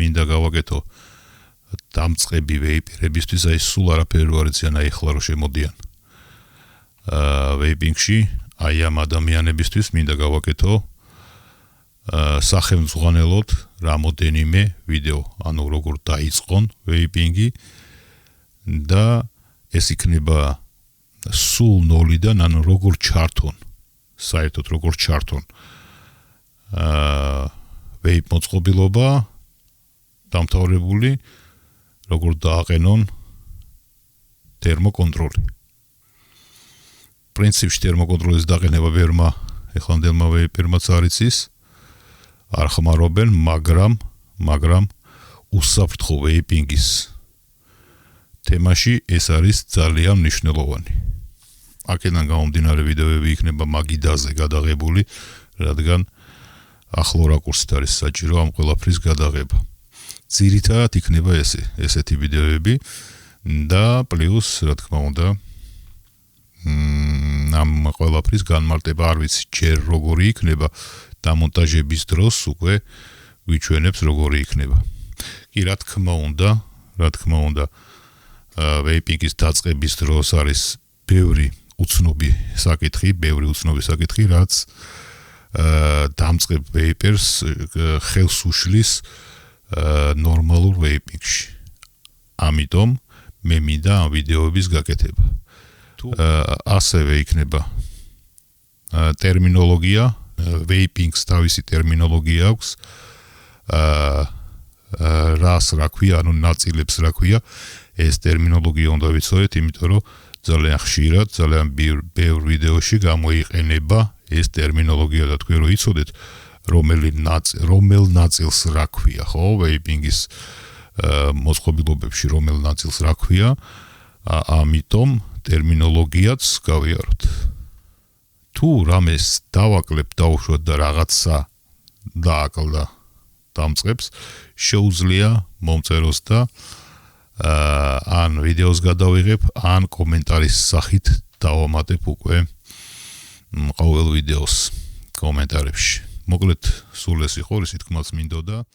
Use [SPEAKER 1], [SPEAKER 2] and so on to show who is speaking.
[SPEAKER 1] მინდა გავაკეთო დამწყები ვეიპერებისთვის, აი სულ არაფერი რო არიციან, აი ახლა რო შემოდიან ვეიპინგში, აი ამ ადამიანებისთვის მინდა გავაკეთო სახელმძღვანელოდ რამოდენიმე ვიდეო, ანუ როგორ დაიწყონ ვეიპინგი და ეს იქნება სულ ნოლიდან, ანუ როგორ ჩართონ, საერთოდ როგორ ჩართონ ვეიპ მოწყობილობა დამთავრებული, როგორ დააყენონ თერმოკონტროლი. პრინციპში თერმოკონტროლის დაყენება ვერმა ეხლანდელმა ვეიპერმაც არ იცის, არ ხმარობენ, მაგრამ უსაფრთხო ვეიპინგის თემაში ეს არის ძალიან მნიშვნელოვანი. აქედან გამომდინარე ვიდეოები იქნება მაგიდაზე გადაღებული, რადგან ახლო რაკურსით არის საჭირო ამ ყველაფრის გადაღება. ძირითადად იქნება ესეთი ვიდეოები და პლუს, რა თქმა უნდა, ამ ყველაფრის განმარტება არ ვიცი ჯერ როგორი იქნება, დამონტაჟების დროს უკვე ვიჩვენებს როგორი იქნება. კი, რა თქმა უნდა, ვეიპინგის დაწყების დროს არის ბევრი უცნობი საკითხი, რაც დამწყებ ვეიპერს ხელს უშლის ნორმალურ ვეიპინგში. ამიტომ მე მინდა ამ ვიდეოების გაკეთება. ასევე იქნება ტერმინოლოგია, ვეიპინგს თავისი ტერმინოლოგია აქვს, რას რა ქვია, ანუ ნაწილებს რა ქვია, ეს ტერმინოლოგია უნდა ვიცოდეთ, იმიტომ რომ ძალიან ხშირად, ძალიან ბევრ ვიდეოში გამოიყენება ეს ტერმინოლოგია და თქვენ რო იცოდეთ, რომელ ნაწილს რა ქვია, ხო, ვეიპინგის მოწყობილობებში რომელ ნაწილს რა ქვია, ამიტომ ტერმინოლოგიაც გავიაროთ. თუ რამეს დავაკლებთ, დავუშვათ და რაღაცა დააკლდა დამწყებს, შეუძლია მომწეროს და ან ვიდეოს გადავიღებ, ან კომენტარის სახით დავამატებ უკვე ყოველ ვიდეოს კომენტარებში. მოკლედ, სულ ეს იყო, რისი თქმაც მინდოდა.